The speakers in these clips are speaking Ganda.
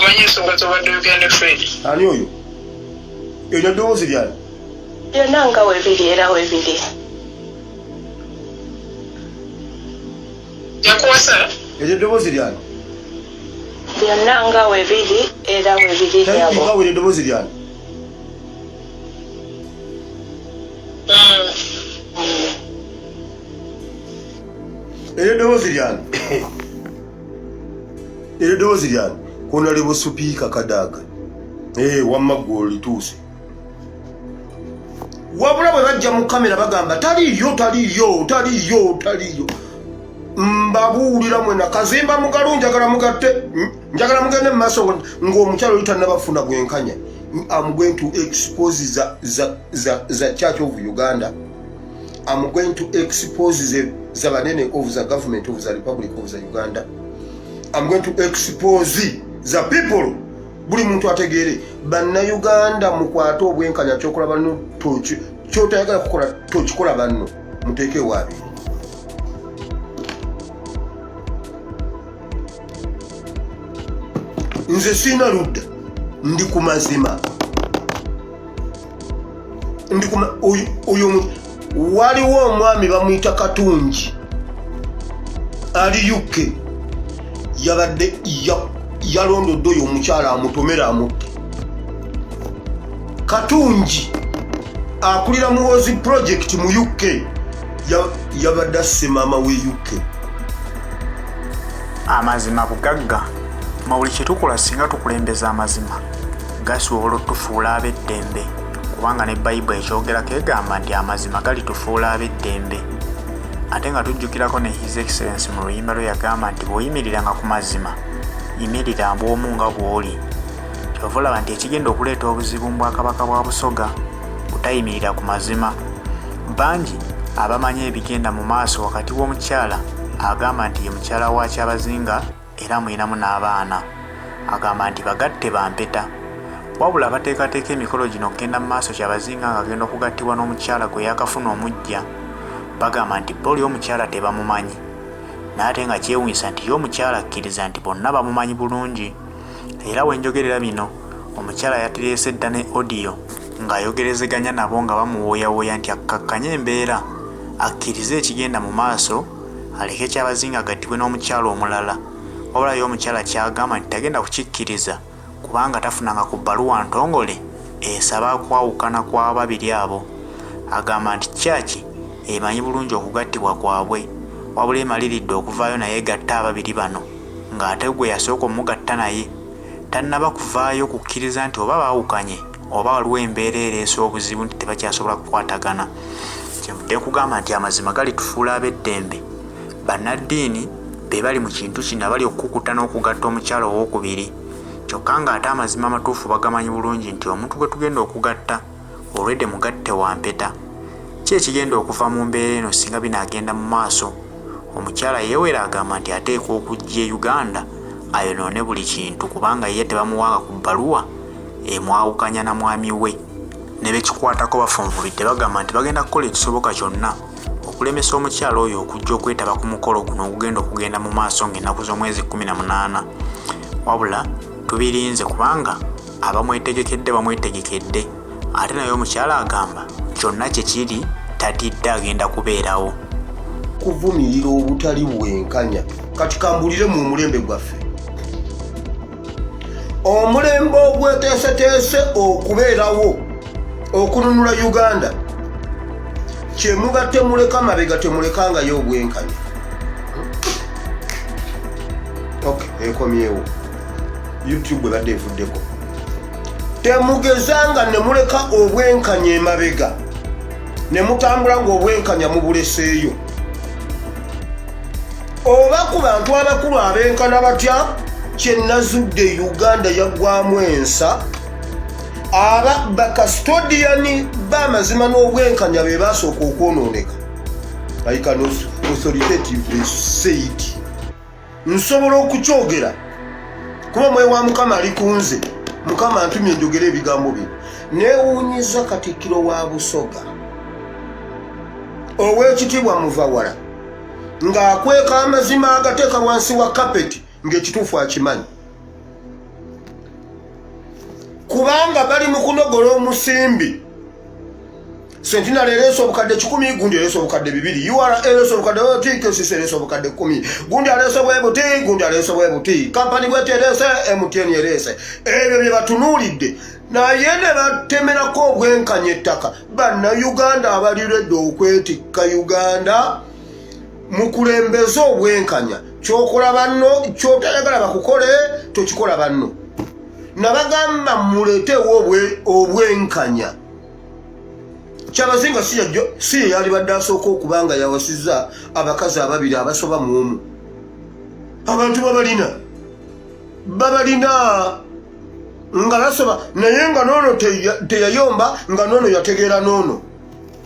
omanyi ensonga zobadde ogenda Fred. Ani oyo? Eryo ddoboozi lyani? Byonna nga weebiri era weebiri. Yakuwasa? Eryo ddoboozi lyani? Byonna nga weebiri era weebiri lyabo. Nga eryo ddoboozi lyani? Eryo ddoboozi lyani? Eryo ddoboozi lyani? Honorable Speaker Kadaga. Wamma ggwe lituuse. Wabula bwe bajja mu kamera bagamba taliyo. Mbabuulira mwena Kazimba Mugalu njagala mugatte. Njagala mugende mu maaso ng'omukyalo oli tannabafuna gwenkanya. I'm going to expose the Church of Uganda. I'm going to expose the banene of the government of the Republic of the Uganda. I'm going to expose the people. Buli muntu ategeere bannayuganda mukwate obwenkanya kyokola banno kyotayagala kukola tokikola banno muteeke waabiri. Nze sina ludda ndi ku mazima. Oyo waliwo omwami bamuyita Katungi ali UK yabadde yalondodde oyo omukyala amutomera amutte. Katungi akulira Muhoozi project mu UK yabadde asse maama we UK. Amazima bugagga mawuli kyetukola singa tukulembeza amazima gasobola otufuula ab'eddembe kubanga ne Bayibuli ekyogerako egamba nti amazima galitufuula ab'eddembe ate nga tujjukirako ne His Excellency mu luyimba lwe yagamba nti bw'oyimiriranga ku mazima yimirira bw'omu nga bw'oli. Kyova olaba nti ekigenda okuleeta obuzibu mu Bwakabaka bwa Busoga butayimirira ku mazima. Bangi abamanyi ebigenda mu maaso wakati w'omukyala agamba nti ye mukyala wa Kyabazinga era mulinamu n'abaana. Agamba nti bagatte bampeta. Wabula bateekateeka emikolo gino okugenda mu maaso Kyabazinga ng'agenda okugattibwa n'omukyala gwe yakafuna omujja. Bagamba nti boli omukyala tebamumanyi. N'ate nga kyewuunyisa nti y'omukyala akkiriza nti bonna bamumanyi bulungi. Era wenjogerera bino omukyala yatireese dda ne audio ng'ayogerezeganya nabo nga bamuwooyawooya nti akkakkanye embeera akkirize ekigenda mu maaso aleke Kyabazinga agattibwe n'omukyala omulala. Wabula y'omukyala kyagamba nti tagenda kukikkiriza kubanga tafunanga ku bbaluwa ntongole esaba kwawukana kwa babiri abo. Agamba nti kyaki emanyi bulungi okugattibwa kwabwe wabula emaliridde okuvaayo naye gatta ababiri bano ng'ate gwe yasooka omugatta naye tannaba kuvaayo kukkiriza nti oba baawukanye oba waliwo embeera ereese obuzibu nti tebakyasobola kukwatagana. Kyenvudde nkugamba nti amazima galitufuula ab'eddembe. Bannaddiini be bali mu kintu kino abali okukukuta n'okugatta omukyala owookubiri. Kyokka ng'ate amazima amatuufu bagamanyi bulungi nti omuntu gwe tugenda okugatta olwedde mugatte wampeta. Ki ekigenda okuva mu mbeera eno singa binaagenda mu maaso? Omukyala yeewera agamba nti ateekwa okujja e Uganda ayonoone buli kintu kubanga ye tebamuwanga ku bbaluwa emwawukanya na mwami we. Ne bekikwatako bafunvubidde bagamba nti bagenda kukola ekisoboka kyonna okulemesa omukyala oyo okujja okwetaba ku mukolo guno ogugenda mu maaso ng'ennaku z'omwezi 18. Wabula tubirinze kubanga abamwetegekedde bamwetegekedde ate naye omukyala agamba kyonna kye kiri tatidde agenda kubeerawo. Kuvumirira obutali bwenkanya kati kambulire mu mulembe gwaffe. Omulembe ogweteeseteese okubeerawo okununula Uganda kyemuga temuleka mabega temulekangayo obwenkanya. Ekomyewo YouTube badde evuddeko. Temugezanga ne muleka obwenkanya emabega ne mutambula ng'obwenkanya mubuleseeyo. Oba ku bantu abakulu abenkana batya kyenazudde Uganda yaggwamu ensa aba bakastodiani b'amazima n'obwenkanya be basooka okwonooneka. I can authoritatively say it. Nsobola okukyogera kuba mwewa Mukama ali kunze. Mukama antumye njogera ebigambo bye. Neewuunyiza Katikkiro wa Busoga Oweekitiibwa Muvawala ng'akweka amazima agateeka wansi wa kapeti ng'ekituufu akimanyi. kubanga bali mu kunogola omusimbi. Sentinel ereese obukadde 10, gundi ereese obukadde 2, URA ereese obukadde 10, KCC ereese obukadde 10, gundi ereese bwebuti, gundi ereese bwebuti, kampani bwete ereese, MTN ereese. Ebyo bye batunuulidde naye ne batemerako obwenkanya ettaka. Bannayuganda abaliredde okwetikka Uganda mu kulembeza obwenkanya. Kyokola banno, kyotayagala bakukole, tokikola banno. Nabagamba muleetewo obwenkanya. Kyabazinga si yali badde asooka okubanga yawasizza abakazi ababiri abasoba mu omu. Abantu babalina nga basoba naye nga noono teyayomba, nga noono yategeera noono.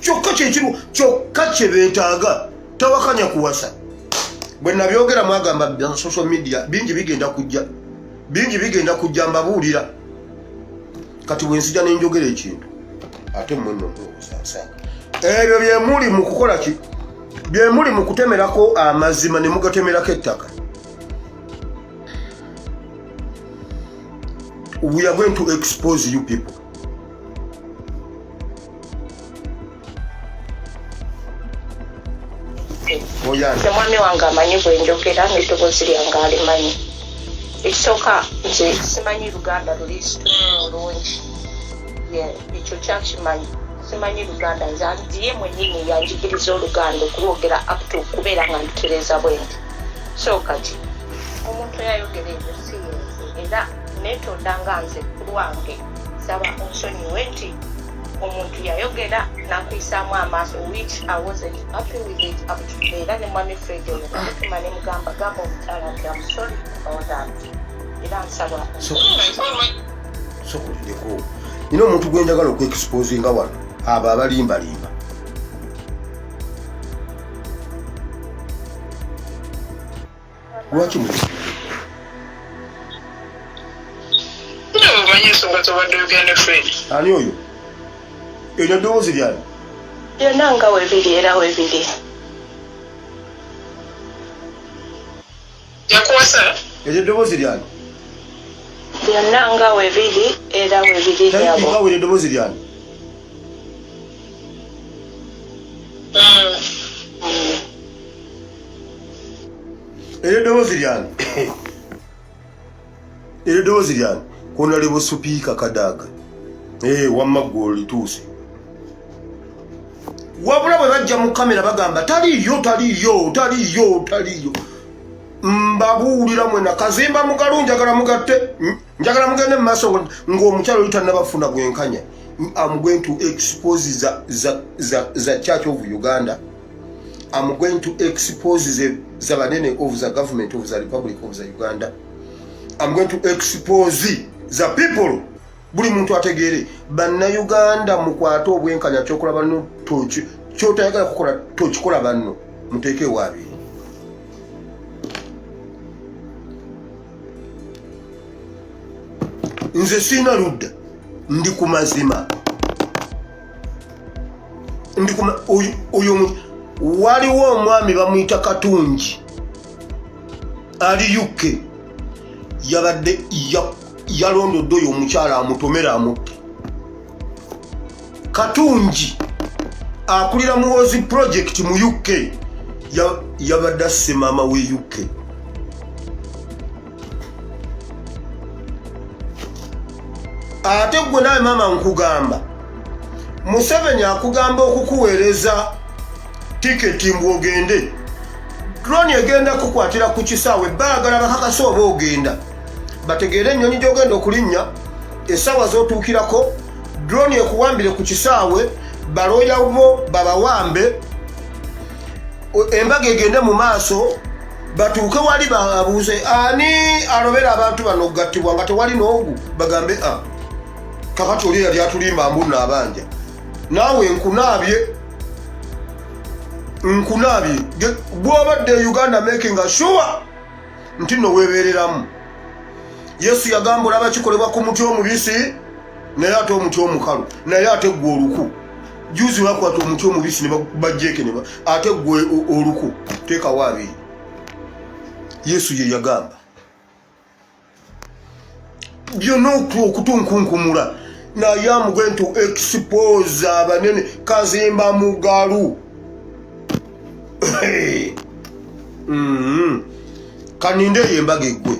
Kyokka kyekiru, kyokka kye beetaaga, tawakanya kuwasa. Bwe nabyogera mwagamba bya social media bingi bigenda kujja mbabuulira. Kati bwe nsijja n'enjogera ekintu ate mmwe nno okusaasaaka. Ebyo bye muli mu kukola ki? Bye muli mu kutemerako amazima ne mugatemerako ettaka. We are going to expose you people. Mwami wange amanyi bwe njogera n'eddoboozi lyange alimanyi. Ekisooka nze simanyi Luganda luli bulungi. Ekyo kyakimanyi. Simanyi Luganda nze mwennyini yanjigiriza Oluganda okulwogera up to kubeera nga ndutereeza bwenti. So kati omuntu yayogera ebyo si yenze era neetondanga nze ku lwange saba onsonyiwe nti omuntu yayogera n'akuyisaamu amaaso, which I wasn't happy with it up to today. Era ne mwami Fred omutuma ne mugamba gamba omukyala nti I'm sorry about that. Era nsaba sokulireko nina omuntu gwe njagala okweexposinga wano abo abalimbalimba. Lwaki muli omanyi ensonga zobadde ogenda Fred? Ani oyo? Eryo ddoboozi lyani? byonna nga weebiri era weebiri. Yakuwasa? Eryo ddoboozi lyani? Byonna nga weebiri era weebiri nyabo. Nga eryo ddoboozi lyani? Eryo ddoboozi lyani? Eryo ddoboozi lyani? Honorable Speaker Kadaga. Wamma gwe olituuse. Wabula bwe bajja mu kamera bagamba taliyo. Mbabuulira mwena kazimba mugalu njagala mugatte. Njagala mugende mu maaso ng'omukyalo oli tannabafuna bwenkanya. I'm going to expose the Church of Uganda. I'm going to expose the banene of the government of the Republic of the Uganda. I'm going to expose the people. Buli muntu ategeere bannayuganda mukwate obwenkanya kyokola banno kyotayagala kukola tokikola banno muteeke waabiri. Nze siina ludda ndi ku mazima. Oyo waliwo omwami bamuyita Katungi ali UK yabadde yalondodde oyo omukyala amutomera amutte. Katungi akulira muwozi project mu UK yabadde asse maama we UK. Ate gwe nawe maama nkugamba Museveni akugamba okukuweereza tiketi mbwogende. Drone egenda kukwatira ku kisaawe baagala bakakasa oba ogenda. Bategeere ennyonyi gy'ogenda okulinnya essaawa z'otuukirako. Drone ekuwambire ku kisaawe baloya bo babawambe. Embaga egende mu maaso batuuke wali babuuze ani alobera abantu bano okugattibwa nga tewali n'ogu bagambe kakati oli yali atulimba mbunna abanja. Naawe nkunaabye bw'obadde Uganda making sure nti nno weebeereramu. Yesu yagamba olaba kikolebwa ku muti omubisi naye ate omuti omukalu naye ate gwe oluku. Juzi bakwata omuti omubisi ne bajjeeke ate gwe oluku teekawo abiri. Yesu ye yagamba. byonna okutunkunkumula naye amugwentu expose abanene Kazimba Mugalu kaninde yembaga eggwe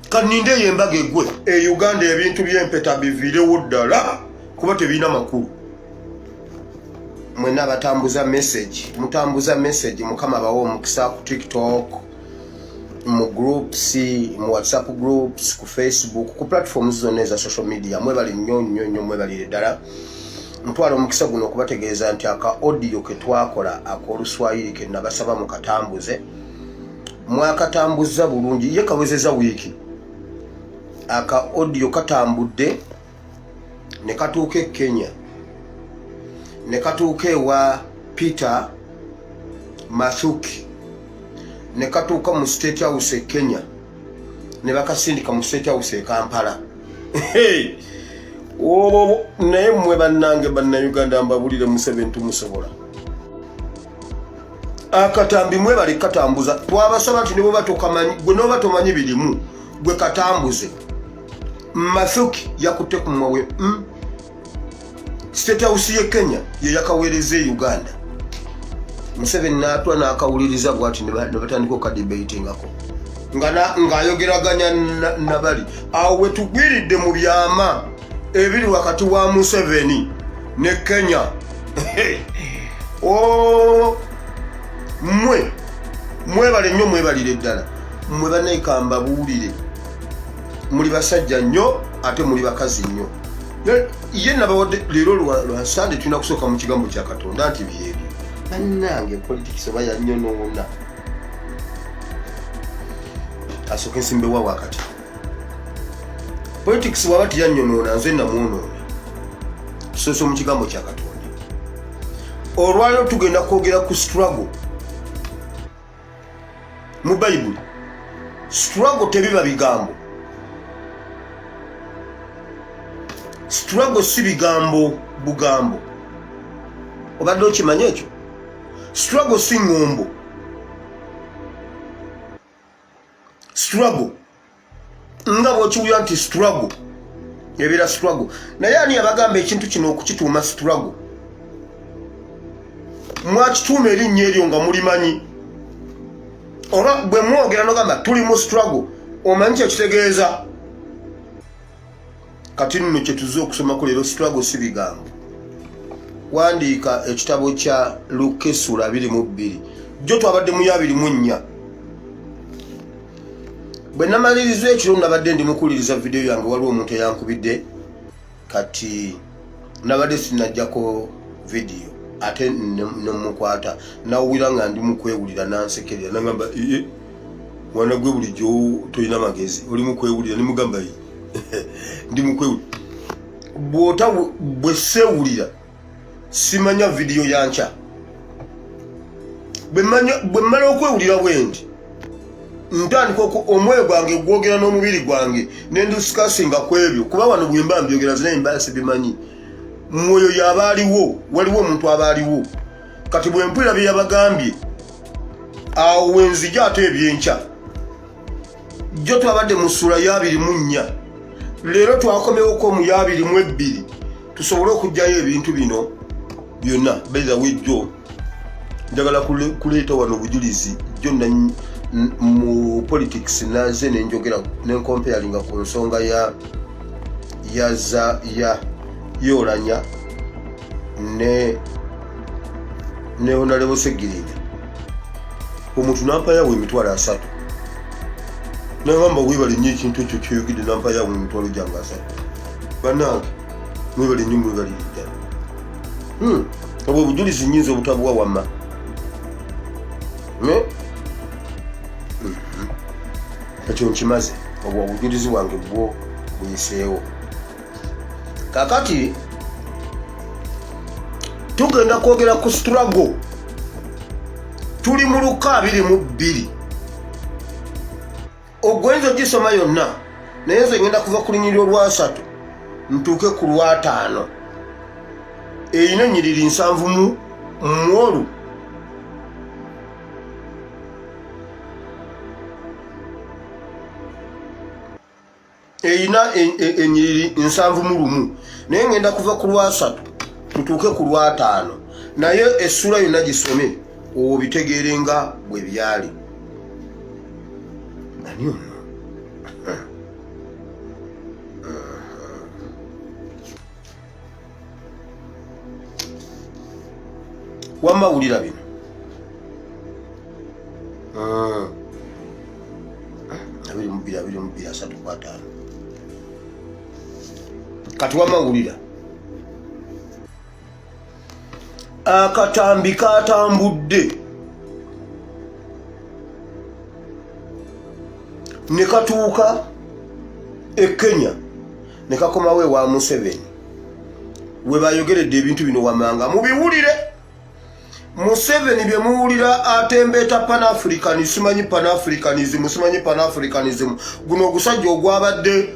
kaninde yembaga eggwe e Uganda ebintu by'empeta bivirewo ddala kuba tebirina makulu mwena batambuza message mutambuza message mukama bawo omukisa ku TikTok mu groups mu WhatsApp groups ku Facebook ku platforms zonna eza social media mwe bali nnyo mwe bali ddala ntwala omukisa guno okubategeeza nti aka audio ke twakola ak'Oluswayiri ke nabasaba mukatambuze mwakatambuza bulungi ye kawezeza wiiki aka audio katambudde ne katuuka e Kenya ne katuuka ewa Peter Mathuki ne katuuka mu State House e Kenya ne bakasindika mu State House e Kampala naye mmwe bannange bannayuganda mbabulire Museveni tumusobola akatambi mwe bali katambuza twabasaba nti ne bwe batokamanyi gwe n'oba tomanyi birimu gwe katambuze Mathuki yakutte ku mwawe State House ye Kenya ye yakaweereza e Uganda Museveni n'atwa n'akawuliriza bw'ati ne batandika okadebatingako ng'ayogeraganya nabali awo we tugwiridde mu byama ebiri wakati wa Museveni ne Kenya mwebale nnyo mwebalire ddala mmwe bannaikamba buwulire muli basajja nnyo ate muli bakazi nnyo ye nabawadde leero lwa Sande tulina kusooka mu kigambo kya Katonda nti byebyo bannange politics oba yannyonoona asooka ensimbewa wakati politics waba tiyannyonoona nze namwonoona tusoose mu kigambo kya Katonda olwaliro tugenda kwogera ku struggle mu Bayibuli struggle tebiba bigambo struggle si bigambo bugambo obadde okimanya ekyo struggle si ngombo struggle nga bw'okiwulira nti struggle ebeera struggle naye ani yabagamba ekintu kino okukituuma struggle mwakituuma erinnya eryo nga mulimanyi oba bwe mwogera nogamba tuli mu struggle omanyi kyekitegeeza kati nno kyetuze okusomako leero struggle si bigambo wandiika ekitabo kya Luka essula 22 jjo twabadde mu 24 bwe namaliriza ekiro nabadde ndimukuliriza video yange waliwo omuntu eyankubidde kati nabadde sinajjako video ate nemukwata nawulira nga ndi mukwewulira nansekerera nagamba mwana gwe bulijjo tolina magezi oli mukwewulira nimugamba ndi mukwewulira bwota bwe sewulira simanya video yancha bwe mmala okwewulira bwendi ntandika omwoyo gwange gwogera n'omubiri gwange nendisikasinga ku ebyo kuba wano bwemba mbyogera zinaye mba sibimanyi mwoyo yabaaliwo waliwo omuntu abaaliwo kati bwe mpulira bye yabagambye awo wenzija ate ebyenkya jjo twabadde mu ssula ya 24 leero twakomewoko mu ya 22 tusobole okugjayo ebintu bino byonna beza wejjo njagala kuleeta wano obujulizi jjonna mu politics naze nenjogera nencomparinga ku nsonga ya Yoranya ne Honorable Segirinya omuntu nampa yawe emitwalo 3 nagamba webale nnyo ekintu ekyo kyoyogedde nampa yawe emitwalo gyange 3 bannange mwebale nnyo mwebalire ddala obwo obujulizi nnyinza obutabuwa wamma ekyo nkimaze obwo obujulizi wange bwo buyiseewo kakati tugenda kwogera ku struggle tuli mu Luka 22 ogwenzo gisoma yonna naye nze ngenda kuva ku lunyiriro lwa 3 ntuuke ku lwa 5 eyina ennyiriri 7 mu mwolu erina enyiriri 7 naye ngenda kuva ku lwa3 tutuuke ku lwa5 naye essula yonna gisome obitegeere nga bwe byali. Ani ono? Wamawulira bino abiri mubiri 3 kati wamawulira akatambi katambudde ne katuuka e Kenya ne kakomawe wa Museveni we bayogeredde ebintu bino wamanga mubiwulire. Museveni bye muwulira atembeeta Pan-Africanism, simanyi Pan-Africanism, simanyi Pan-Africanism. Guno ogusajja ogwabadde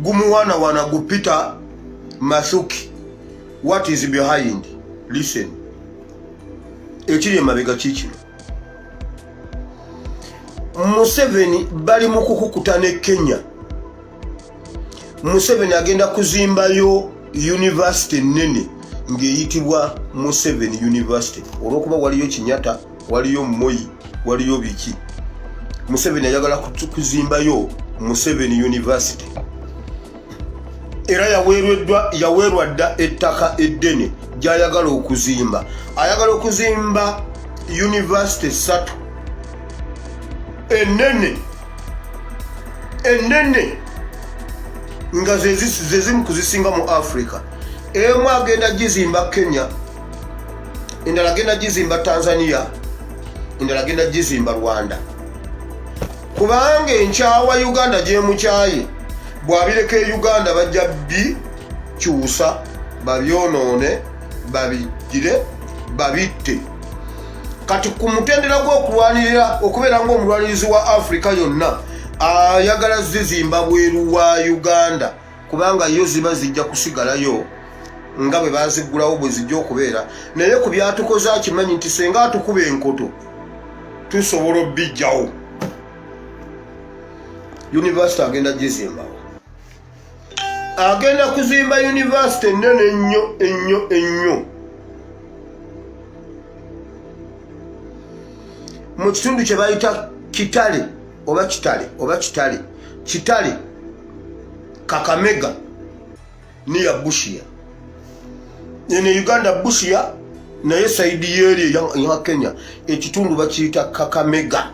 gumuwaanawaana gu Peter Mathuki. What is behind? Listen. Ekiri emabega kikino. Museveni bali mu kukukuta ne Kenya. Museveni agenda kuzimbayo university nene ng'eyitibwa Museveni University. Olw'okuba waliyo Kinyata, waliyo Moi, waliyo biki. Museveni ayagala kuzimbayo Museveni University. Era yaweerwa dda ettaka eddene gy'ayagala okuzimba. Ayagala okuzimba university 3 ennene nga zezimu kuzisinga mu Africa. Emu agenda gizimba Kenya, endala agenda gizimba Tanzania, endala agenda gizimba Rwanda. Kubanga enkyawa Uganda gyemukyaye bw'abireka e Uganda bajja bikyusa babyonoone babigire babitte. Kati ku mutendera gw'okulwanirira okubeera ng'omulwanirizi wa Africa yonna ayagala zizimba bweru wa Uganda kubanga yo ziba zijja kusigalayo nga bwe bazigulawo bwe zijja okubeera. Naye ku byatukoze akimanyi nti senga atukuba enkoto tusobola obbijjawo. University agenda gizimbawo, agenda kuzimba university ennene ennyo mu kitundu kye bayita Kitale Kakamega niya Busia. Ene Uganda Busia naye saidi yeri ya Kenya ekitundu bakiyita Kakamega.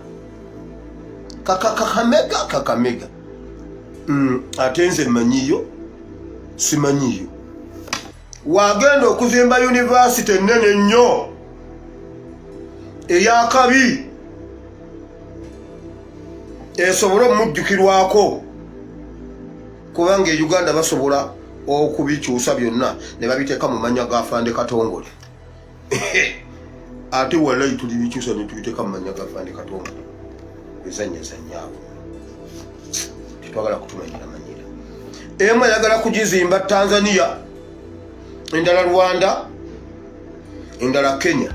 Kakamega. Atenze manyiyo simanyiyo. Wagenda okuzimba university ennene nnyo eyakabi esobola omujjukirwako kubanga e Uganda basobola okubikyusa byonna ne babiteeka mu manya ga Afande Katongole. Ate wallahi tulibikyusa ne tubiteeka mu manya ga Afande Katongole. Ezanyaawo titwagala kutumanyira manyira. Emu ayagala kugizimba Tanzania, endala Rwanda, endala Kenya.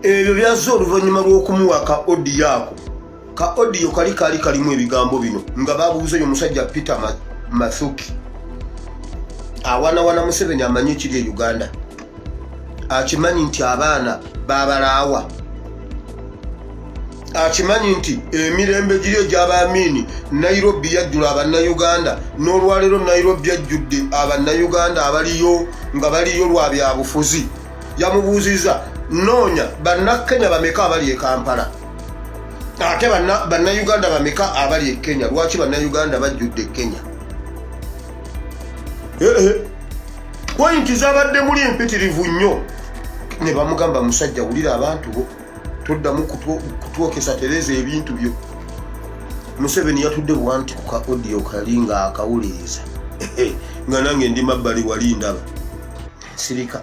Ebyo byazze oluvannyuma lw'okumuwa ka audio ako. Ka audio kali kalimu ebigambo bino nga babuuza omusajja Peter Mathuki. Awana Museveni amanyi ekiri e Uganda. Akimanyi nti abaana babalaawa. Akimanyi nti emirembe giri egy'abaamini Nairobi yajjula Abannayuganda, n'olwaleero Nairobi yajjudde Abannayuganda abaliyo nga baliyo lwa byabufuzi. Yamubuuziza noonya bannakenya bameka abali e Kampala ate bannayuganda bameka abali e Kenya. Lwaki bannayuganda bajjudde e Kenya? Pointi zabadde muli empitirivu nnyo. Ne bamugamba musajja wulira abantu bo toddamu kutwokesa tereza ebintu byo. Museveni yatudde bwanti ku ka audio kali nga akawuliriza nga nange ndi mabbali wali ndaba sirika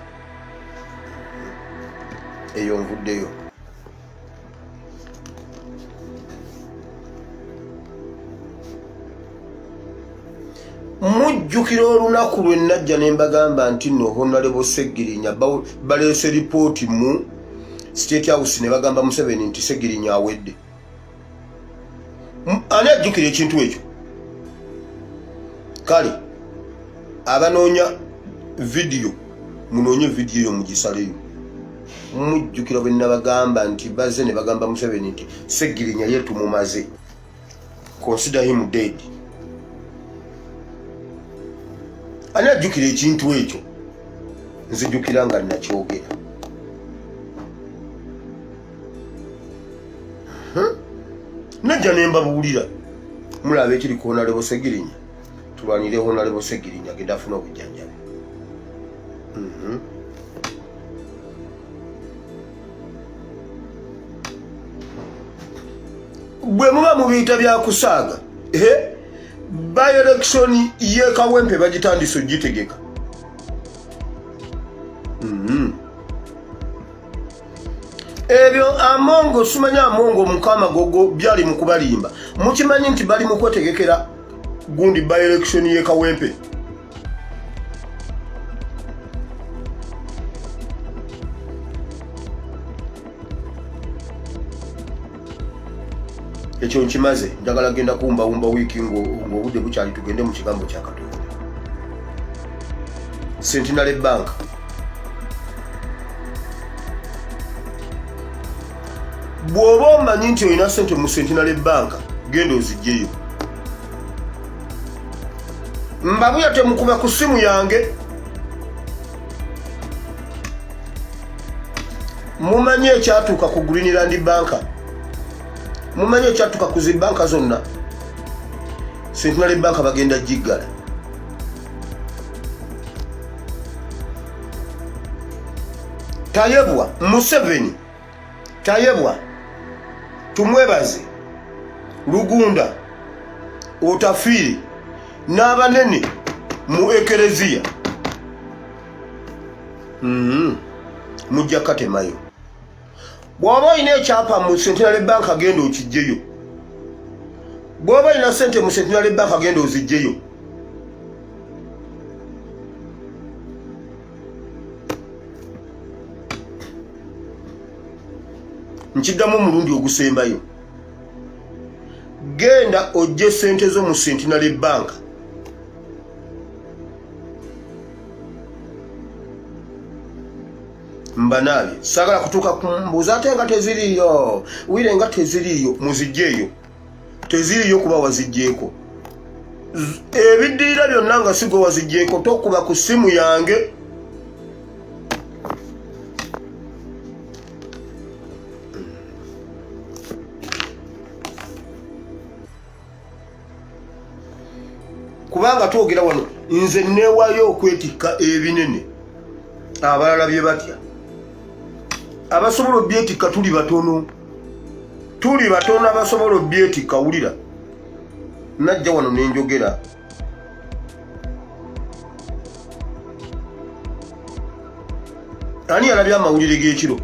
eyo nvuddeyo. mujjukira olunaku lwe najja ne mbagamba nti nno Honorable Segirinya baleese ripooti mu State House ne bagamba Museveni nti Segirinya awedde. Ani ajjukira ekintu ekyo? Kale abanoonya vidiyo munoonye vidiyo eyo mugisaleyo. Mujjukira bwe nabagamba nti bazze ne bagamba Museveni nti Segirinya ye tumumaze. Consider him dead. Ani ajjukira ekintu ekyo? Nzijjukira nga nakyogera. Najja ne mbabuulira mulaba ekiri ku Honorable Segirinya. Tulwanire Honorable Segirinya agenda afuna obujjanjabi. Bwe muba mu biyita bya kusaaga by election ye Kawempe bagitandise ogitegeka. Ebyo amongo sumanya amongo mukama gogo byali mu kubalimba. Mukimanyi nti bali mu kwetegekera gundi by election ye Kawempe. Ekyo nkimaze njagala genda kumbawumba wiiki ng'obudde bukyali tugende mu kigambo kya Katonda. Centenary Bank bw'oba omanyi nti olina ssente mu Centenary Bank genda ozigyeyo. Mbabuya temukuba ku ssimu yange. Mumanyi ekyatuuka ku Greenland Bank. Mumanyi ekyatuuka ku zi banka zonna. Centenary Bank bagenda giggala. Tayebwa Museveni tayebwa tumwebaze Lugunda Otafiiri n'abanene mu ekereziya mujja katemayo. Bw'oba olina ekyapa mu Centenary Bank agenda okijjeyo. Bw'oba olina ssente mu Centenary Bank agenda ozijjeyo. Nkiddamu omulundi ogusembayo. Genda ojje ssente zo mu Centenary Bank. Mbanaabye sagala kutuuka ku mbuuza ate nga teziriyo. Wire nga teziriyo muzijjeeyo. Teziriyo kuba wazijjeeko. Ebiddirira byonna nga sigo wazijjeeko tokuba ku ssimu yange. Kubanga twogera wano nze neewayo okwetikka ebinene abalala bye batya. Abasobola obyetikka tuli batono. Tuli batono abasobola obyetikka. Wulira najja wano nenjogera. Ani yalabye amawulire g'ekiro?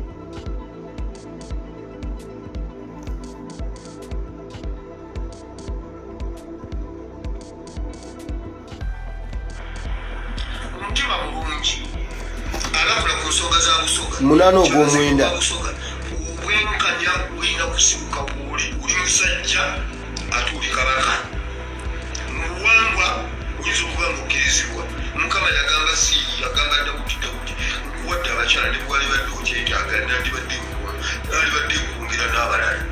Munano ogw'omwenda obwenkanya bulina kusibuka bwoli uli musajja ate uli kabaka mu buwangwa oyinza okuba ng'okkirizibwa. Mukama yagamba si yagamba Dawudi wadde abakyala ne bwali badde okyetaaga nandibadde nkwongera n'abalala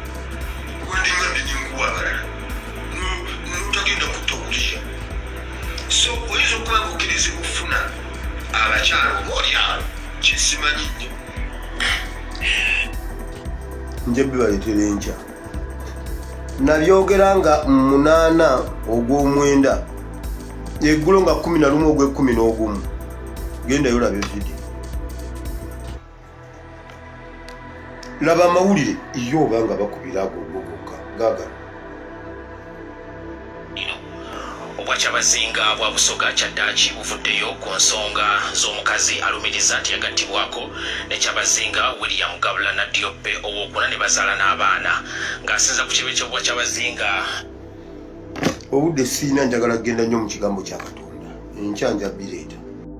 wendinga ndinkuwa abalala notagenda kutta okuliya. So oyinza okuba ng'okkirizibwa okufuna abakyala obaolyawo kisimanyi nnyo. Nje bibaletera enkya nabyogera nga 8 ogw'omwenda eggulo nga 11 ogw'e11. Genda yo labe video. Laba amawulire iyo oba nga bakubira agogogoka gaga. Obwakyabazinga bwa Busoga Kyaddaaki buvuddeyo ku nsonga z'omukazi alumiriza nti yagattibwako ne Kyabazinga William Gabulana Diop owokuna ne bazaala n'abaana ng'asinza ku kibe ky'Obwakyabazinga. Obudde siina njagala kugenda nnyo mu kigambo kya Katonda. enkyanja bireeta